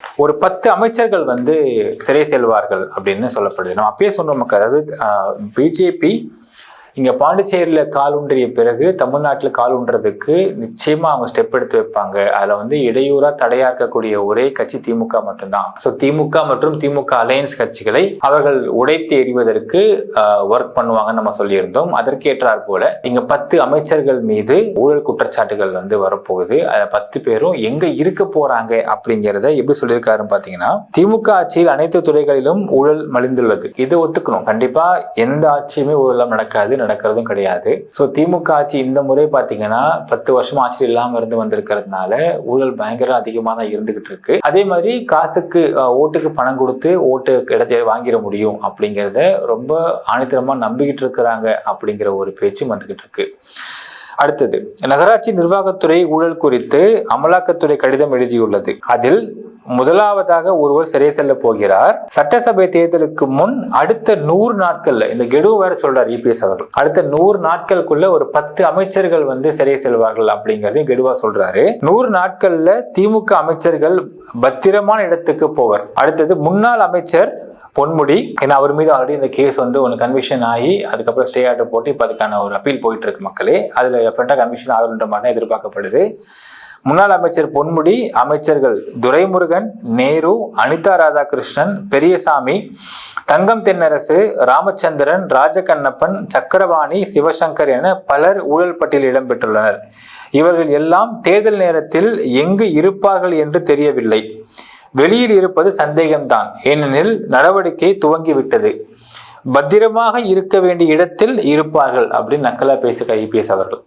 ஒரு 10 அமைச்சர்கள் வந்து சிறை செல்வார்கள் அப்படின்னு சொல்லப்படுது. நம்ம அப்பயே சொன்ன மக்கள், அதாவது பிஜேபி இங்கே பாண்டிச்சேரியில் கால் ஊன்றிய பிறகு தமிழ்நாட்டில் கால் ஊன்றதுக்கு நிச்சயமாக அவங்க ஸ்டெப் எடுத்து வைப்பாங்க. அதில் வந்து இடையூறாக தடையாக இருக்கக்கூடிய ஒரே கட்சி திமுக மட்டும்தான். ஸோ திமுக மற்றும் திமுக அலையன்ஸ் கட்சிகளை அவர்கள் உடைத்து எறிவதற்கு ஒர்க் பண்ணுவாங்கன்னு நம்ம சொல்லியிருந்தோம். அதற்கேற்றாற் போல இங்கே 10 அமைச்சர்கள் மீது ஊழல் குற்றச்சாட்டுகள் வந்து வரப்போகுது. 10 பேரும் எங்கே இருக்க போறாங்க அப்படிங்கிறத எப்படி சொல்லியிருக்காருன்னு பார்த்தீங்கன்னா, திமுக ஆட்சியில் அனைத்து துறைகளிலும் ஊழல் மலிந்துள்ளது. இதை ஒத்துக்கணும். கண்டிப்பாக எந்த ஆட்சியுமே ஊழலாம் நடக்கிறதும் கிடையாது. ஸோ திமுக ஆட்சி இந்த முறை பார்த்தீங்கன்னா 10 வருஷம் ஆட்சி இல்லாமல் இருந்து வந்திருக்கிறதுனால ஊழல் பயங்கர அதிகமாக தான் இருந்துகிட்டு இருக்கு. அதே மாதிரி காசுக்கு ஓட்டுக்கு பணம் கொடுத்து ஓட்டு இடத்தை வாங்கிட முடியும் அப்படிங்கிறத ரொம்ப ஆணித்தரமா நம்பிக்கிட்டு இருக்கிறாங்க அப்படிங்கிற ஒரு பேச்சு வந்துகிட்டு இருக்கு. அடுத்தது, நகராட்சி நிர்வாகத்துறை ஊழல் குறித்து அமலாக்கத்துறை கடிதம் எழுதியுள்ளது. அதில் முதலாவதாக ஒருவர் சிறை செல்ல போகிறார். சட்டசபை தேர்தலுக்கு முன் அடுத்த 100 நாட்கள்ல, இந்த கெடு வேற சொல்றார் இபிஎஸ் அவர்கள், அடுத்த 100 நாட்களுக்குள்ள ஒரு 10 அமைச்சர்கள் வந்து சிறை செல்வார்கள் அப்படிங்கறதையும் கெடுவா சொல்றாரு. 100 நாட்கள்ல திமுக அமைச்சர்கள் பத்திரமான இடத்துக்கு போவர். அடுத்தது, முன்னாள் அமைச்சர் பொன்முடி, ஏன்னா அவர் மீது ஆல்ரெடி இந்த கேஸ் வந்து ஒன்று கன்விக்ஷன் ஆகி அதுக்கப்புறம் ஸ்டே ஆர்டர் போட்டு இப்போ அதுக்கான ஒரு அப்பீல் போயிட்டு இருக்கு மக்களே. அதில் டெஃபினட்டாக கன்விக்ஷன் ஆகுன்ற மாதிரி தான் எதிர்பார்க்கப்படுது. முன்னாள் அமைச்சர் பொன்முடி, அமைச்சர்கள் துரைமுருகன், நேரு, அனிதா ராதாகிருஷ்ணன், பெரியசாமி, தங்கம் தென்னரசு, ராமச்சந்திரன், ராஜகண்ணப்பன், சக்கரபாணி, சிவசங்கர் என பலர் ஊழல் பட்டியலில் இடம்பெற்றுள்ளனர். இவர்கள் எல்லாம் தேர்தல் நேரத்தில் எங்கு இருப்பார்கள் என்று தெரியவில்லை. வெளியில் இருப்பது சந்தேகம்தான், ஏனெனில் நடவடிக்கை துவங்கிவிட்டது. பத்திரமாக இருக்க வேண்டிய இடத்தில் இருப்பார்கள் அப்படின்னு நக்கலா பேசுகிற ஐபிஎஸ் அவர்கள்.